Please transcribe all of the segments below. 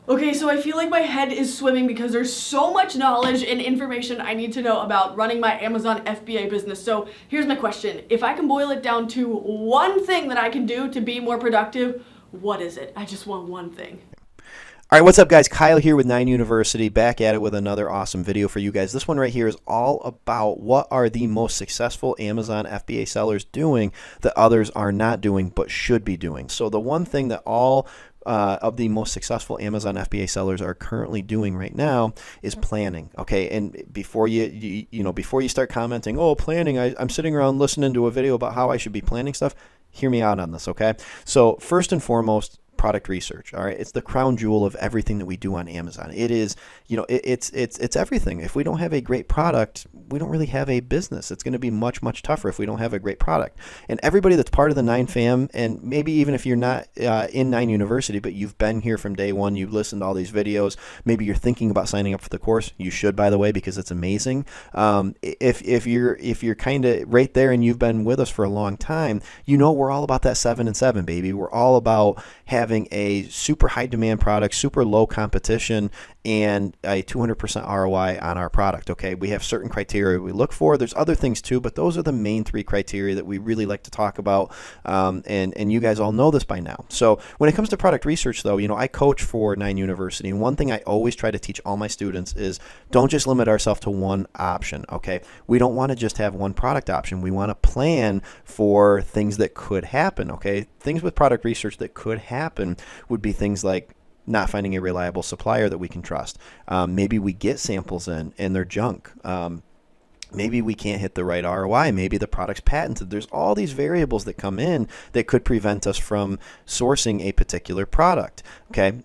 Okay, so I feel like my head is swimming because there's so much knowledge and information I need to know about running my Amazon FBA business. So here's my question. If I can boil it down to one thing that I can do to be more productive, what is it? I just want one thing. All right, what's up, guys? Kyle here with 9 University, back at it with another awesome video for you guys. This one right here is all about what are the most successful Amazon FBA sellers doing that others are not doing but should be doing. So the one thing that all of the most successful Amazon FBA sellers are currently doing right now is planning. Okay, and before before you start commenting, oh, planning, I'm sitting around listening to a video about how I should be planning stuff. Hear me out on this, okay? So first and foremost, product research. All right, it's the crown jewel of everything that we do on Amazon. It is, it's everything. If we don't have a great product, we don't really have a business. It's going to be much tougher if we don't have a great product. And everybody that's part of the 9 fam, and maybe even if you're not in 9 University, but you've been here from day one, you've listened to all these videos, maybe you're thinking about signing up for the course. You should, by the way, because it's amazing. If you're kind of right there and you've been with us for a long time, we're all about that 7 and 7, baby. We're all about having a super high demand product, super low competition, and a 200% ROI on our product. Okay, we have certain criteria we look for. There's other things too, but those are the main 3 criteria that we really like to talk about. And you guys all know this by now. So when it comes to product research, though, I coach for 9 University, and one thing I always try to teach all my students is don't just limit ourselves to one option. Okay, we don't want to just have one product option. We want to plan for things that could happen. Okay, things with product research that could happen would be things like not finding a reliable supplier that we can trust. Maybe we get samples in and they're junk. Maybe we can't hit the right ROI. Maybe the product's patented. There's all these variables that come in that could prevent us from sourcing a particular product. Okay,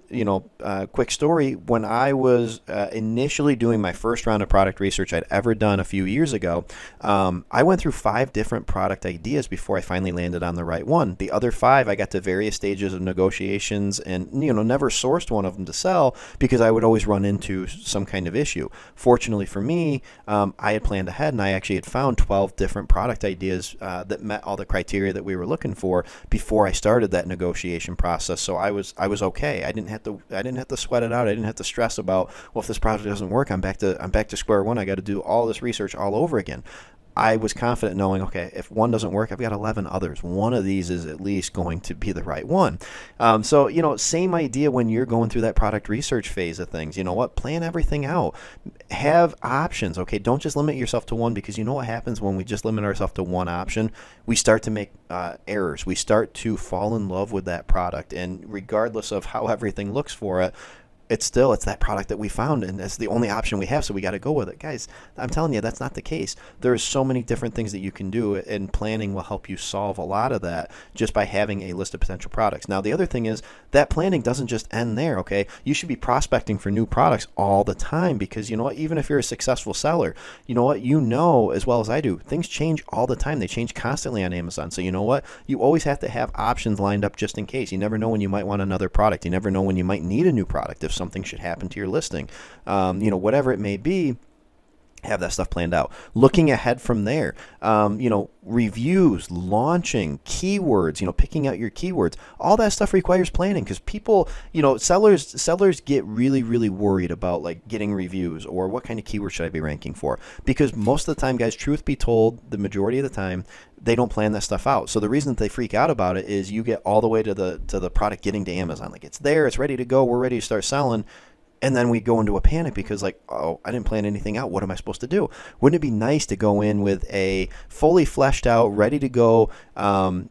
quick story. When I was initially doing my first round of product research I'd ever done a few years ago, I went through 5 different product ideas before I finally landed on the right one. The other 5, I got to various stages of negotiations and, never sourced one of them to sell because I would always run into some kind of issue. Fortunately for me, I had planned ahead, and I actually had found 12 different product ideas that met all the criteria that we were looking for before I started that negotiation process. So I was okay. I didn't have to sweat it out. I didn't have to stress about, well, if this product doesn't work, I'm back to square one. I got to do all this research all over again. I was confident knowing, okay, if one doesn't work, I've got 11 others. One of these is at least going to be the right one. So, same idea when you're going through that product research phase of things. You know what? Plan everything out. Have options, okay? Don't just limit yourself to one, because you know what happens when we just limit ourselves to one option? We start to make errors. We start to fall in love with that product. And regardless of how everything looks for it, it's that product that we found, and it's the only option we have, so we got to go with it. Guys, I'm telling you, that's not the case. There's so many different things that you can do, and planning will help you solve a lot of that just by having a list of potential products. Now, the other thing is that planning doesn't just end there, okay? You should be prospecting for new products all the time, because you know what? Even if you're a successful seller, you know what? As well as I do, things change all the time. They change constantly on Amazon. So you know what? You always have to have options lined up just in case. You never know when you might want another product. You never know when you might need a new product if something should happen to your listing. Whatever it may be, have that stuff planned out. Looking ahead from there, reviews, launching, keywords, picking out your keywords, all that stuff requires planning, because people, sellers get really worried about like getting reviews or what kind of keywords should I be ranking for, because most of the time, guys, truth be told, the majority of the time, they don't plan that stuff out. So the reason that they freak out about it is you get all the way to the product getting to Amazon. Like, it's there, it's ready to go, we're ready to start selling. And then we go into a panic because, like, oh, I didn't plan anything out. What am I supposed to do? Wouldn't it be nice to go in with a fully fleshed out, ready to go,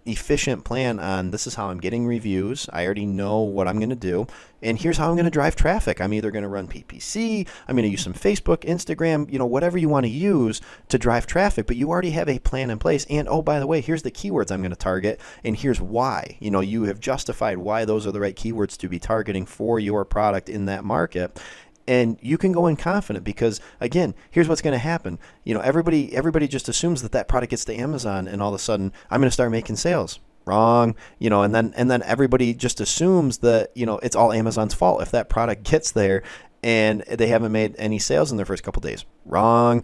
efficient plan on this is how I'm getting reviews. I already know what I'm going to do. And here's how I'm going to drive traffic. I'm either going to run PPC, I'm going to use some Facebook, Instagram, whatever you want to use to drive traffic, but you already have a plan in place. And oh, by the way, here's the keywords I'm going to target, and here's why. You have justified why those are the right keywords to be targeting for your product in that market. And you can go in confident, because again, here's what's going to happen. Everybody just assumes that product gets to Amazon and all of a sudden I'm going to start making sales. Wrong. And then everybody just assumes that, it's all Amazon's fault if that product gets there and they haven't made any sales in their first couple days. Wrong.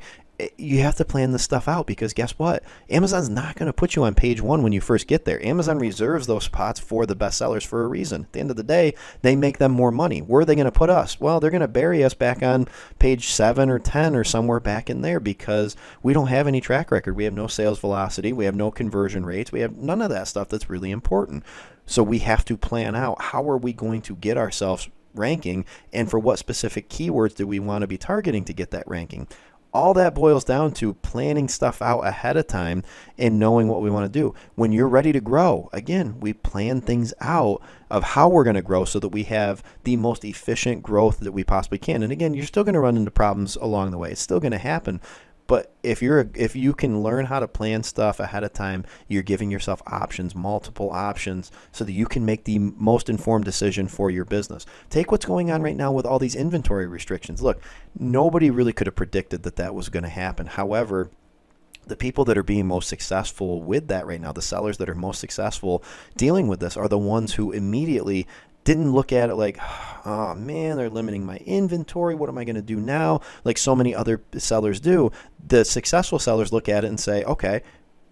you have to plan this stuff out, because guess what? Amazon's not going to put you on page one when you first get there. Amazon reserves those spots for the best sellers for a reason. At the end of the day, they make them more money. Where are they going to put us? Well, they're going to bury us back on page 7 or 10 or somewhere back in there, because we don't have any track record. We have no sales velocity. We have no conversion rates. We have none of that stuff that's really important. So we have to plan out, how are we going to get ourselves ranking, and for what specific keywords do we want to be targeting to get that ranking? All that boils down to planning stuff out ahead of time and knowing what we want to do. When you're ready to grow, again, we plan things out of how we're going to grow so that we have the most efficient growth that we possibly can. And again, you're still going to run into problems along the way. It's still going to happen. But if you can learn how to plan stuff ahead of time, you're giving yourself options, multiple options, so that you can make the most informed decision for your business. Take what's going on right now with all these inventory restrictions. Look, nobody really could have predicted that that was going to happen. However, the people that are being most successful with that right now, the sellers that are most successful dealing with this, are the ones who immediately didn't look at it like, oh man, they're limiting my inventory. What am I going to do now? Like so many other sellers do. The successful sellers look at it and say, okay,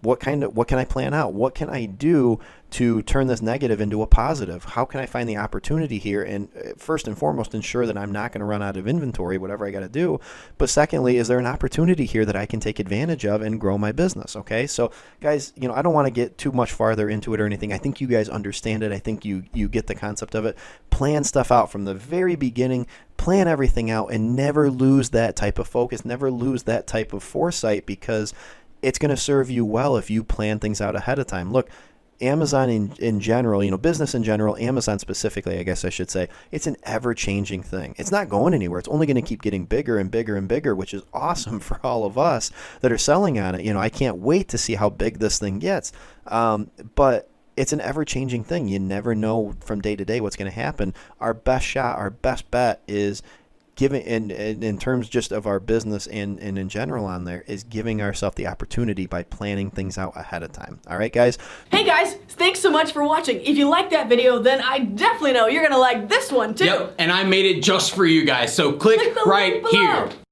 what can I plan out? What can I do to turn this negative into a positive? How can I find the opportunity here? And first and foremost, ensure that I'm not going to run out of inventory, whatever I got to do. But secondly, is there an opportunity here that I can take advantage of and grow my business? Okay. So guys, I don't want to get too much farther into it or anything. I think you guys understand it. I think you get the concept of it. Plan stuff out from the very beginning. Plan everything out and never lose that type of focus. Never lose that type of foresight, because it's going to serve you well if you plan things out ahead of time. Look, Amazon in general, business in general, Amazon specifically, I guess I should say, it's an ever-changing thing. It's not going anywhere. It's only going to keep getting bigger and bigger and bigger, which is awesome for all of us that are selling on it. I can't wait to see how big this thing gets. But it's an ever-changing thing. You never know from day to day what's going to happen. Our best shot, our best bet is giving, in terms just of our business and in general on there, is giving ourselves the opportunity by planning things out ahead of time. All right, guys? Hey guys, thanks so much for watching. If you liked that video, then I definitely know you're gonna like this one too. Yep, and I made it just for you guys, so click the right link below. here.